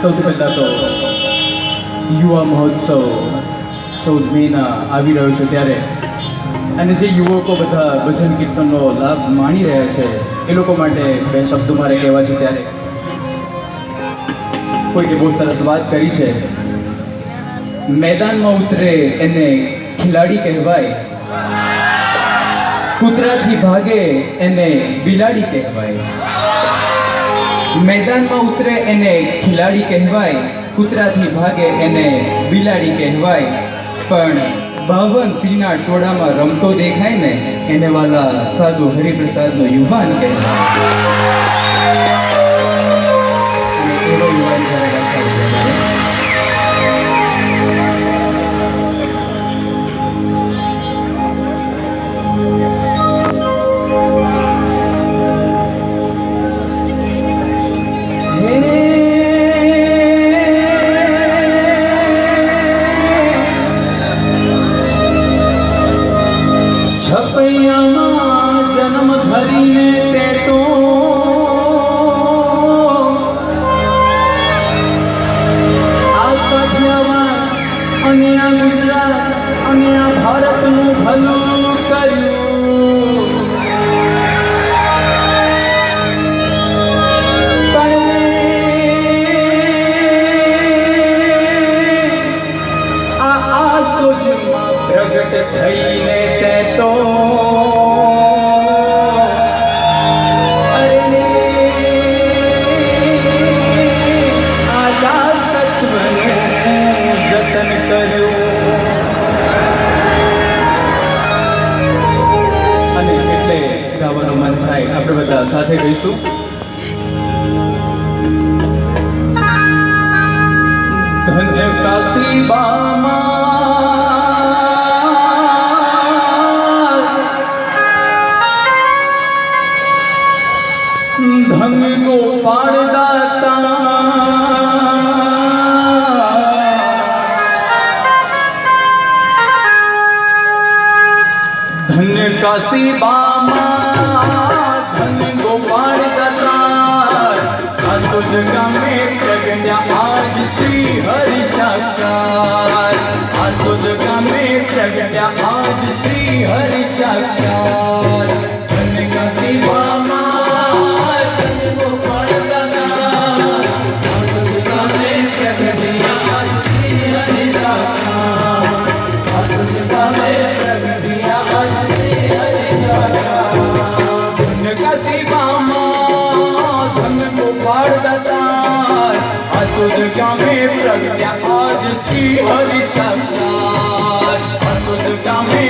સૌથી પહેલાં તો યુવા મહોત્સવ 14 મેના આવી રહ્યો છે ત્યારે અને જે યુવકો બધા ભજન કીર્તનનો લાભ માણી રહ્યા છે એ લોકો માટે બે શબ્દો મારે કહેવા છે. ત્યારે કોઈકે બહુ સરસ વાત કરી છે, મેદાનમાં ઉતરે એને ખિલાડી કહેવાય, કૂતરાથી ભાગે એને બિલાડી કહેવાય. મેદાનમાં ઉતરે એને ખિલાડી કહેવાય, કૂતરાથી ભાગે એને બિલાડી કહેવાય. પણ 52 સિંહના ટોળામાં રમતો દેખાય ને એને વાલા સાધુ હરિપ્રસાદનો યુવાન કહેવાય. અને એવો યુવાન જ્યારે છપૈયામાં જન્મ ધરીને તે તો આ કાઠિયાવાડ અને આ ગુજરાત અને આ ભારતનું ભલું કર્યું. આ સોચમાં પ્રગટ થઈને તે તો જતન કર્યું. અને એટલે ગાવાનું મન થાય આપણે બધા સાથે ગઈશું. ધન્ય કાશીબામાં ધન ગોપાળ દાતા, ધન્ય કાશીબામાં ધન ગોપાળ દાતા. આ તો જગા મેં પ્રગટ્યા આજ શ્રી હરિ સાક્ષાત. આ તો જગા મેં પ્રગટ્યા આજ શ્રી હરિ સાક્ષાત. ધન્ય કાશીબામાં जगह में प्रगट्या आज श्री हरि साक्षात. जगह में